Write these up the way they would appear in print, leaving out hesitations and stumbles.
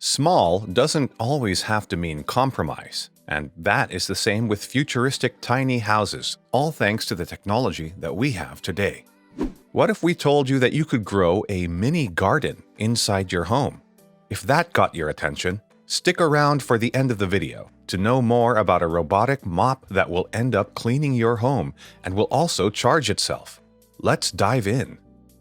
Small doesn't always have to mean compromise, and that is the same with futuristic tiny houses, all thanks to the technology that we have today. What if we told you that you could grow a mini garden inside your home? If that got your attention, stick around for the end of the video to know more about a robotic mop that will end up cleaning your home and will also charge itself. Let's dive in.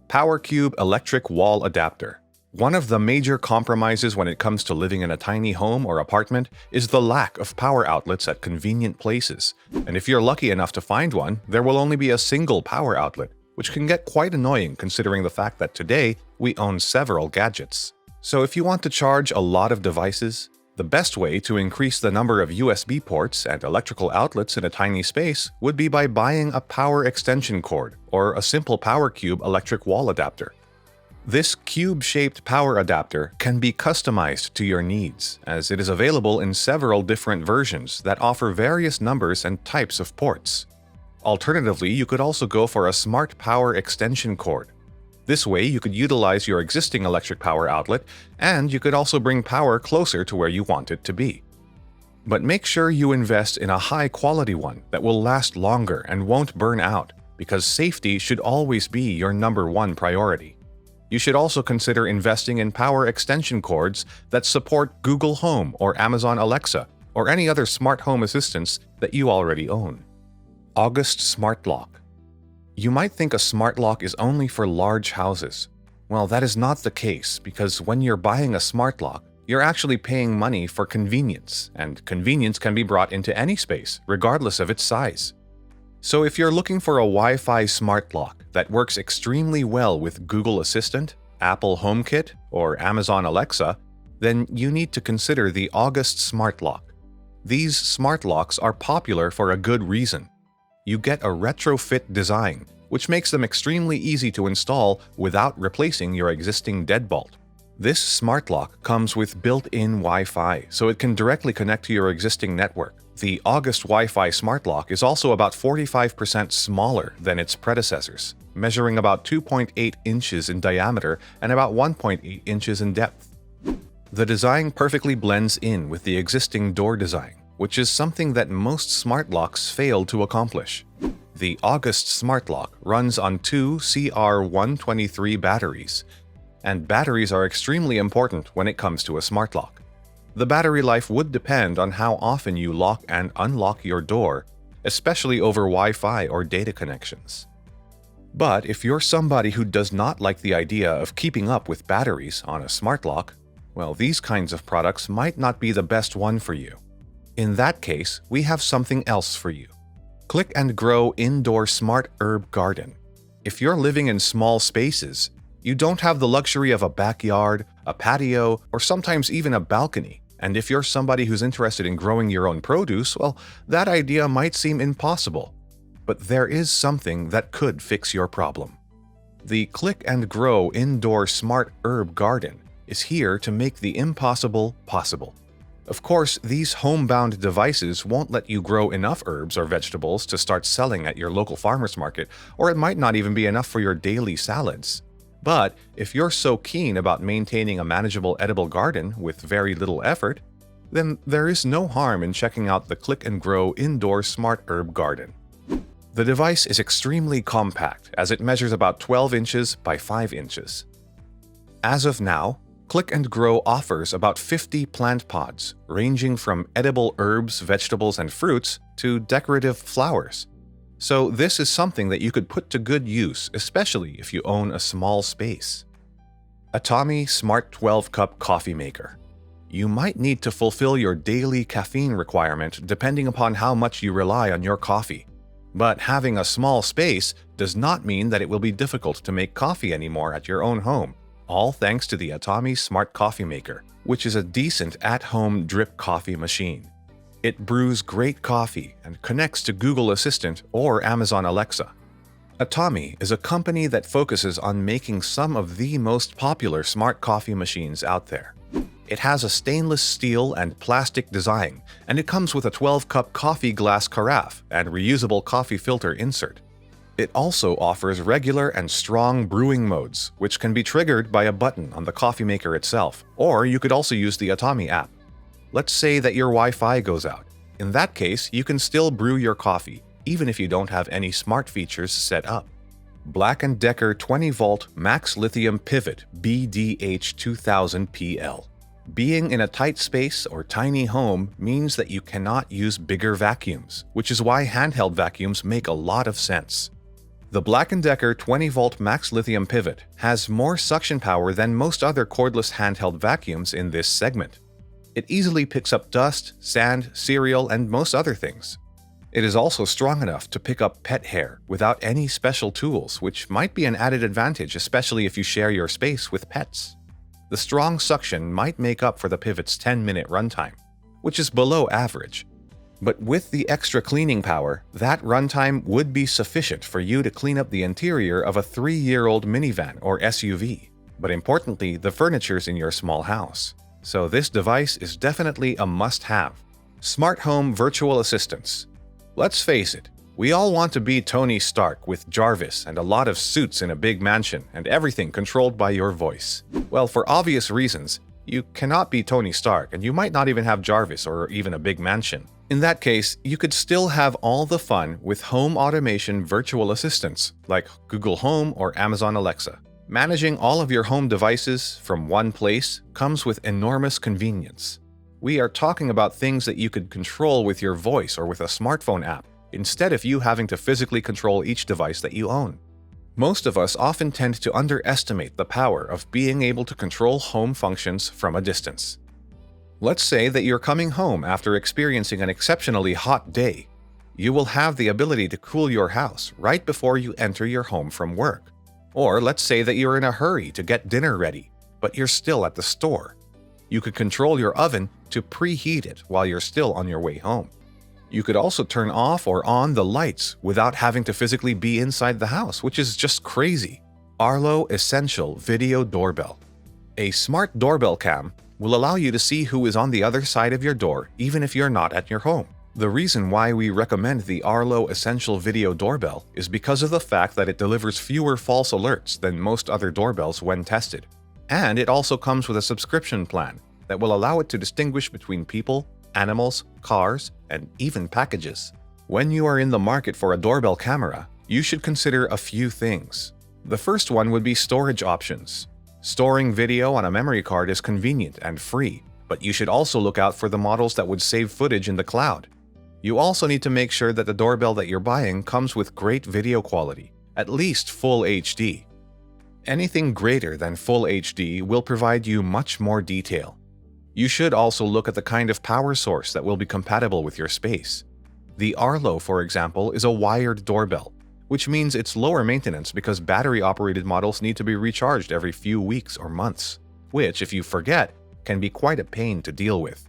PowerCube Electric Wall Adapter. One of the major compromises when it comes to living in a tiny home or apartment is the lack of power outlets at convenient places. And if you're lucky enough to find one, there will only be a single power outlet, which can get quite annoying considering the fact that today we own several gadgets. So if you want to charge a lot of devices, the best way to increase the number of USB ports and electrical outlets in a tiny space would be by buying a power extension cord or a simple PowerCube electric wall adapter. This cube-shaped power adapter can be customized to your needs, as it is available in several different versions that offer various numbers and types of ports. Alternatively, you could also go for a smart power extension cord. This way, you could utilize your existing electric power outlet, and you could also bring power closer to where you want it to be. But make sure you invest in a high-quality one that will last longer and won't burn out, because safety should always be your #1 priority. You should also consider investing in power extension cords that support Google Home or Amazon Alexa or any other smart home assistants that you already own. August Smart Lock. You might think a smart lock is only for large houses. Well, that is not the case, because when you're buying a smart lock, you're actually paying money for convenience, and convenience can be brought into any space, regardless of its size. So if you're looking for a Wi-Fi smart lock that works extremely well with Google Assistant, Apple HomeKit, or Amazon Alexa, then you need to consider the August Smart Lock. These smart locks are popular for a good reason. You get a retrofit design, which makes them extremely easy to install without replacing your existing deadbolt. This smart lock comes with built-in Wi-Fi, so it can directly connect to your existing network. The August Wi-Fi smart lock is also about 45% smaller than its predecessors, measuring about 2.8 inches in diameter and about 1.8 inches in depth. The design perfectly blends in with the existing door design, which is something that most smart locks fail to accomplish. The August smart lock runs on two CR123 batteries, and batteries are extremely important when it comes to a smart lock. The battery life would depend on how often you lock and unlock your door, especially over Wi-Fi or data connections. But if you're somebody who does not like the idea of keeping up with batteries on a smart lock, well, these kinds of products might not be the best one for you. In that case, we have something else for you. Click and Grow Indoor Smart Herb Garden. If you're living in small spaces, you don't have the luxury of a backyard, a patio, or sometimes even a balcony. And if you're somebody who's interested in growing your own produce, well, that idea might seem impossible. But there is something that could fix your problem. The Click and Grow Indoor Smart Herb Garden is here to make the impossible possible. Of course, these homebound devices won't let you grow enough herbs or vegetables to start selling at your local farmer's market, or it might not even be enough for your daily salads. But if you're so keen about maintaining a manageable edible garden with very little effort, then there is no harm in checking out the Click and Grow Indoor Smart Herb Garden. The device is extremely compact, as it measures about 12 inches by 5 inches. As of now, Click and Grow offers about 50 plant pods, ranging from edible herbs, vegetables, and fruits to decorative flowers. So this is something that you could put to good use, especially if you own a small space. Atomy Smart 12-Cup Coffee Maker. You might need to fulfill your daily caffeine requirement depending upon how much you rely on your coffee. But having a small space does not mean that it will be difficult to make coffee anymore at your own home, all thanks to the Atomy Smart Coffee Maker, which is a decent at-home drip coffee machine. It brews great coffee and connects to Google Assistant or Amazon Alexa. Atomy is a company that focuses on making some of the most popular smart coffee machines out there. It has a stainless steel and plastic design, and it comes with a 12-cup coffee glass carafe and reusable coffee filter insert. It also offers regular and strong brewing modes, which can be triggered by a button on the coffee maker itself, or you could also use the Atomy app. Let's say that your Wi-Fi goes out. In that case, you can still brew your coffee, even if you don't have any smart features set up. Black & Decker 20-volt Max Lithium Pivot BDH2000PL. Being in a tight space or tiny home means that you cannot use bigger vacuums, which is why handheld vacuums make a lot of sense. The Black & Decker 20-volt Max Lithium Pivot has more suction power than most other cordless handheld vacuums in this segment. It easily picks up dust, sand, cereal, and most other things. It is also strong enough to pick up pet hair without any special tools, which might be an added advantage, especially if you share your space with pets. The strong suction might make up for the Pivot's 10-minute runtime, which is below average. But with the extra cleaning power, that runtime would be sufficient for you to clean up the interior of a 3-year-old minivan or SUV, but importantly, the furniture's in your small house. So this device is definitely a must-have. Smart home virtual assistants. Let's face it, we all want to be Tony Stark with Jarvis and a lot of suits in a big mansion and everything controlled by your voice. Well, for obvious reasons, you cannot be Tony Stark and you might not even have Jarvis or even a big mansion. In that case, you could still have all the fun with home automation virtual assistants like Google Home or Amazon Alexa. Managing all of your home devices from one place comes with enormous convenience. We are talking about things that you could control with your voice or with a smartphone app, instead of you having to physically control each device that you own. Most of us often tend to underestimate the power of being able to control home functions from a distance. Let's say that you're coming home after experiencing an exceptionally hot day. You will have the ability to cool your house right before you enter your home from work. Or let's say that you're in a hurry to get dinner ready, but you're still at the store. You could control your oven to preheat it while you're still on your way home. You could also turn off or on the lights without having to physically be inside the house, which is just crazy. Arlo Essential Video Doorbell. A smart doorbell cam will allow you to see who is on the other side of your door even if you're not at your home. The reason why we recommend the Arlo Essential Video Doorbell is because of the fact that it delivers fewer false alerts than most other doorbells when tested. And it also comes with a subscription plan that will allow it to distinguish between people, animals, cars, and even packages. When you are in the market for a doorbell camera, you should consider a few things. The first one would be storage options. Storing video on a memory card is convenient and free, but you should also look out for the models that would save footage in the cloud. You also need to make sure that the doorbell that you're buying comes with great video quality, at least full HD. Anything greater than full HD will provide you much more detail. You should also look at the kind of power source that will be compatible with your space. The Arlo, for example, is a wired doorbell, which means it's lower maintenance because battery-operated models need to be recharged every few weeks or months, which, if you forget, can be quite a pain to deal with.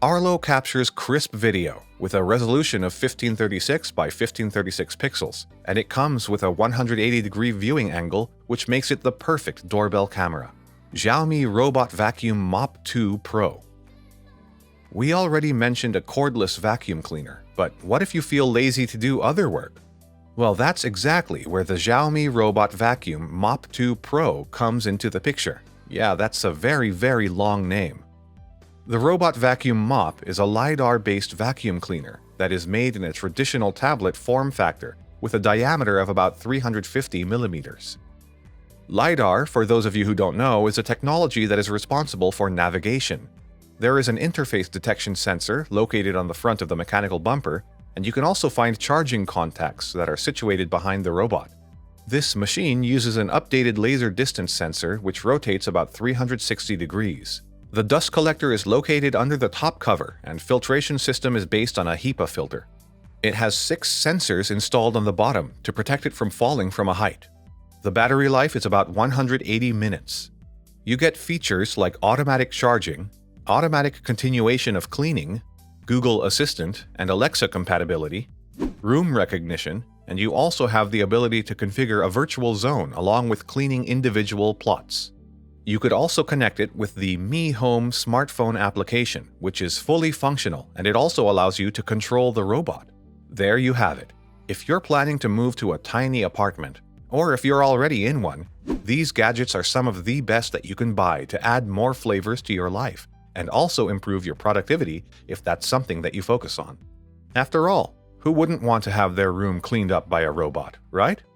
Arlo captures crisp video with a resolution of 1536 by 1536 pixels, and it comes with a 180-degree viewing angle, which makes it the perfect doorbell camera. Xiaomi Robot Vacuum Mop 2 Pro. We already mentioned a cordless vacuum cleaner, but what if you feel lazy to do other work? Well, that's exactly where the Xiaomi Robot Vacuum Mop 2 Pro comes into the picture. Yeah, that's a very long name. The Robot Vacuum Mop is a LiDAR-based vacuum cleaner that is made in a traditional tablet form factor with a diameter of about 350 millimeters. LiDAR, for those of you who don't know, is a technology that is responsible for navigation. There is an interface detection sensor located on the front of the mechanical bumper, and you can also find charging contacts that are situated behind the robot. This machine uses an updated laser distance sensor which rotates about 360 degrees. The dust collector is located under the top cover, and filtration system is based on a HEPA filter. It has 6 sensors installed on the bottom to protect it from falling from a height. The battery life is about 180 minutes. You get features like automatic charging, automatic continuation of cleaning, Google Assistant and Alexa compatibility, room recognition, and you also have the ability to configure a virtual zone along with cleaning individual plots. You could also connect it with the Mi Home smartphone application, which is fully functional, and it also allows you to control the robot. There you have it. If you're planning to move to a tiny apartment, or if you're already in one, these gadgets are some of the best that you can buy to add more flavors to your life and also improve your productivity if that's something that you focus on. After all, who wouldn't want to have their room cleaned up by a robot, right?